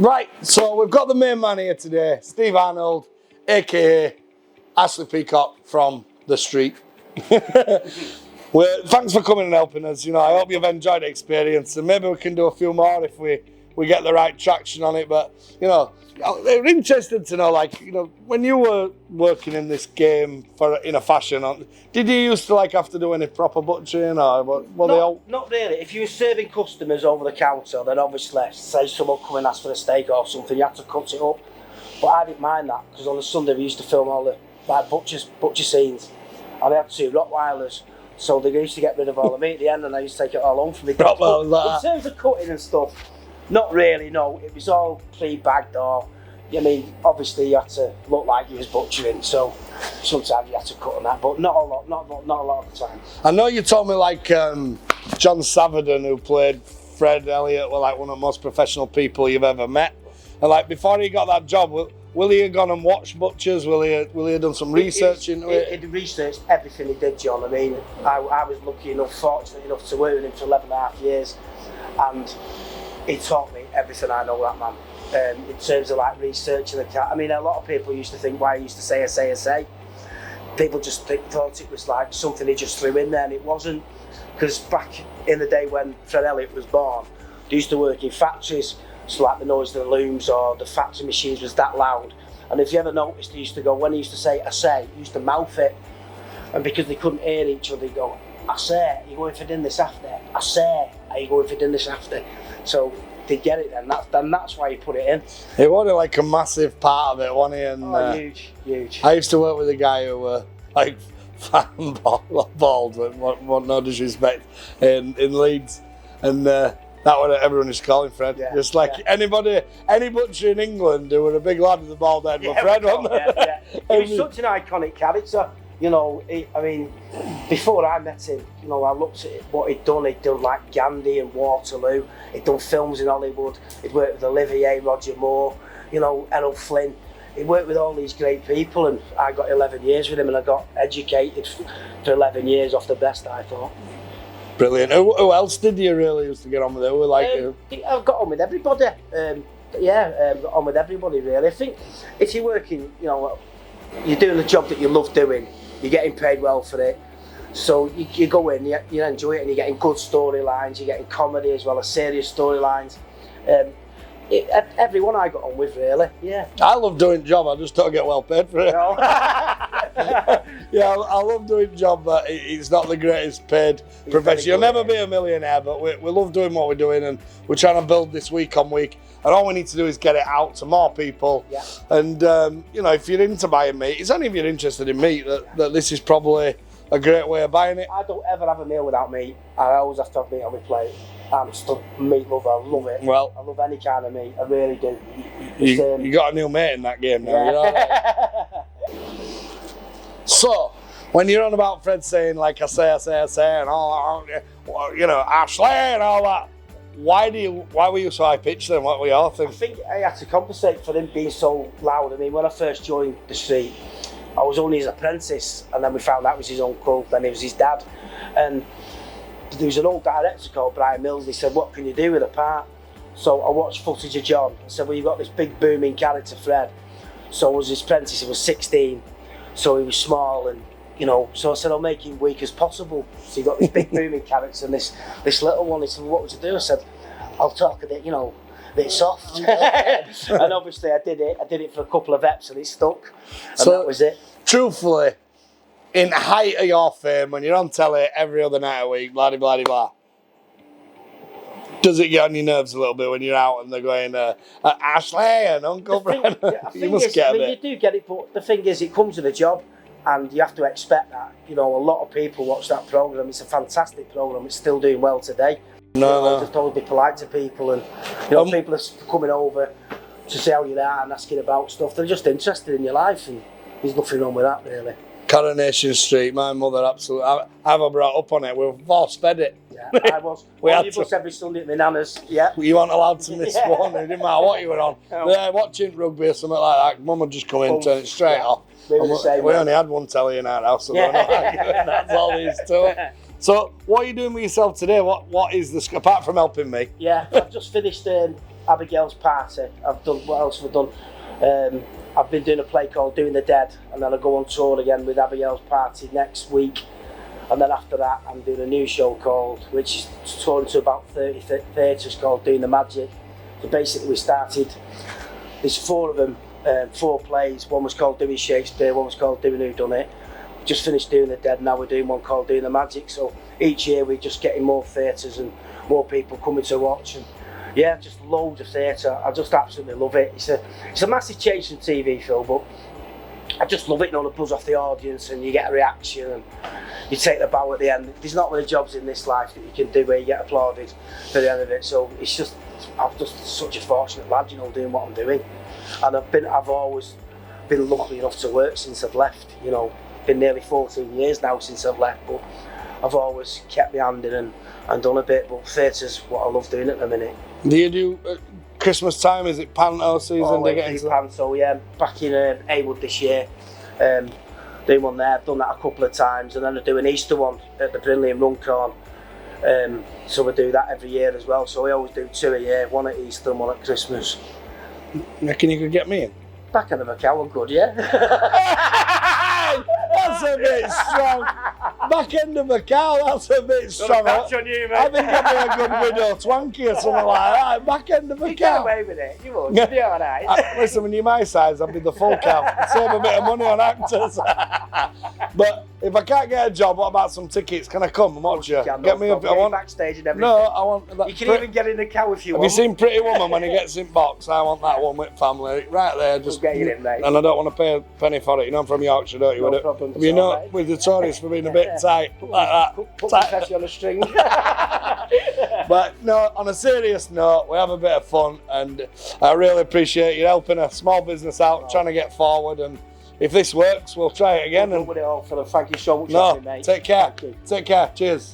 Right, so we've got the main man here today, Steve Arnold, aka Ashley Peacock from the street. Well, thanks for coming and helping us. You know, I hope you've enjoyed the experience, and maybe we can do a few more if we get the right traction on it. But you know, they're interested to know, like, you know, when you were working in this game in a fashion, did you used to like have to do any proper butchering, or were they all? Not really. If you were serving customers over the counter, then obviously, say someone come and ask for a steak or something, you had to cut it up. But I didn't mind that, because on a Sunday we used to film all the butcher scenes, and they had 2 Rottweilers. So they used to get rid of all the meat at the end, and I used to take it all home for me. In terms of cutting and stuff, not really, no. It was all pre-bagged, or, I mean, obviously you had to look like you was butchering, so sometimes you had to cut on that, but not a lot, not a lot of the time. I know you told me, like, John Saverdon, who played Fred Elliott, were like one of the most professional people you've ever met. And like, before he got that job, will he have gone and watched butchers? Will he have done some research into it? He researched everything he did, John. I mean, I was lucky enough, fortunate enough to work with him for 11.5 years, and he taught me everything I know, that man. In terms of like researching the cat. I mean, a lot of people used to think why he used to say. People just thought it was like something he just threw in there, and it wasn't. Because back in the day when Fred Elliott was born, they used to work in factories. So like the noise of the looms or the factory machines was that loud. And if you ever noticed, he used to go, when he used to say, I say, he used to mouth it. And because they couldn't hear each other, he'd go, I say, are you going for dinner this after? I say, are you going for dinner this after? So they get it then, that's why he put it in. It was like a massive part of it, wasn't he? And, huge. I used to work with a guy who were like fat and bald, but no disrespect, in Leeds. And that was everyone used to call him Fred. Yeah, just like any butcher in England who were a big lad with a bald head, but Fred, wasn't He was such an iconic character. You know, I mean, before I met him, you know, I looked at what he'd done. He'd done like Gandhi and Waterloo. He'd done films in Hollywood. He'd worked with Olivier, Roger Moore, you know, Errol Flynn. He worked with all these great people, and I got 11 years with him, and I got educated for 11 years off the best, I thought. Brilliant. Who else did you really used to get on with? Who like I've got on with everybody. Got on with everybody really. I think if you're working, you know, you're doing the job that you love doing, you're getting paid well for it. So you go in, you enjoy it, and you're getting good storylines, you're getting comedy as well as serious storylines. Everyone I got on with, really, yeah. I love doing job, I just don't get well paid for it. No. Yeah, I love doing job, but it's not the greatest paid profession. You'll never be a millionaire, but we love doing what we're doing, and we're trying to build this week on week. And all we need to do is get it out to more people. Yeah. And, you know, if you're into buying meat, it's only if you're interested in meat that this is probably a great way of buying it. I don't ever have a meal without meat. I always have to have meat on my plate. I'm just a meat lover, I love it. Well, I love any kind of meat, I really do. You got a new mate in that game now, yeah. You know? So, when you're on about Fred saying, like, I say, and all that, you know, Ashley and all that, why were you so high pitched then? What were you thinking? I think I had to compensate for him being so loud. I mean, when I first joined the street, I was only his apprentice, and then we found out it was his uncle, then it was his dad. And there was an old director called Brian Mills. He said, what can you do with a part? So I watched footage of John. I said, well, you've got this big booming character, Fred. So I was his apprentice, he was 16. So he was small, and, you know, so I said, I'll make him weak as possible. So you got this big booming character and this little one. He said, well, what would you do? I said, I'll talk a bit, you know, a bit soft. And obviously I did it for a couple of eps, and it stuck. And so that was it. Truthfully, in the height of your fame, when you're on telly every other night a week, blah, blah, blah, blah, does it get on your nerves a little bit when you're out and they're going, Ashley and Uncle Fred? You must get a bit. You do get it, but the thing is, it comes with a job, and you have to expect that. You know, a lot of people watch that programme. It's a fantastic programme. It's still doing well today. No. Just always be polite to people, and you know, people are coming over to see how you are and asking about stuff. They're just interested in your life, and there's nothing wrong with that, really. Coronation Street, my mother absolutely. I have her brought up on it. We've force fed it. Yeah, I was. We had bus every Sunday at my nana's. Yeah. You weren't allowed to miss one. It didn't matter what you were on. No. Watching rugby or something like that, Mum would just come in and turn it straight off. We only had one telly in our house, so that's all there is to it. So, what are you doing with yourself today? What is this, apart from helping me? Yeah, I've just finished Abigail's Party. I've done, what else have I done? I've been doing a play called Doing the Dead, and then I go on tour again with Abigail's Party next week. And then after that, I'm doing a new show called, which is touring to about 30 theatres, called Doing the Magic. So basically we started, there's 4 of them, 4 plays. One was called Doing Shakespeare, one was called Doing Who Done It. We just finished Doing the Dead, now we're doing one called Doing the Magic. So each year we're just getting more theatres and more people coming to watch. And yeah, just loads of theatre. I just absolutely love it. It's a massive change from TV show, but I just love it, you know, the buzz off the audience, and you get a reaction and you take the bow at the end. There's not many jobs in this life that you can do where you get applauded for the end of it. So it's just, I'm just such a fortunate lad, you know, doing what I'm doing. And I've always been lucky enough to work since I've left, you know. Been nearly 14 years now since I've left, but I've always kept my hand in and done a bit. But theatre's what I love doing at the minute. Do you do Christmas time? Is it panto season? Always panto, yeah. Back in Heywood this year, doing one there. I've done that a couple of times, and then I do an Easter one at the Brindley and Runcorn. So we do that every year as well. So we always do 2 a year, one at Easter and one at Christmas. Reckon you could get me in? Back end of a cow, I'm good, yeah. That's a bit strong. Back end of a cow, that's a bit strong. Catch on you, mate. I think I'd be a good widow twanky or something like that. Back end of a You cow. get away with it, you would. You'd be alright. Listen, when you're my size, I'd be the full cow. Save a bit of money on actors. But if I can't get a job, what about some tickets? Can I come and watch you? Get me up. I want backstage and everything. No, I want that. You can even get in the cow if you want. Have you seen Pretty Woman when he gets in box? I want that one with family. Right there, just We'll get you in, mate. And I don't want to pay a penny for it. You know I'm from Yorkshire, don't you? No problem. You know, with the Tories for being a bit tight like that. Put the pressure on a string. But no, on a serious note, we have a bit of fun, and I really appreciate you helping a small business out, trying to get forward. And if this works, we'll try it again. We'll do it all, Philip. Thank you so much for No, having me, mate. take care. Thank you. Take care. Cheers.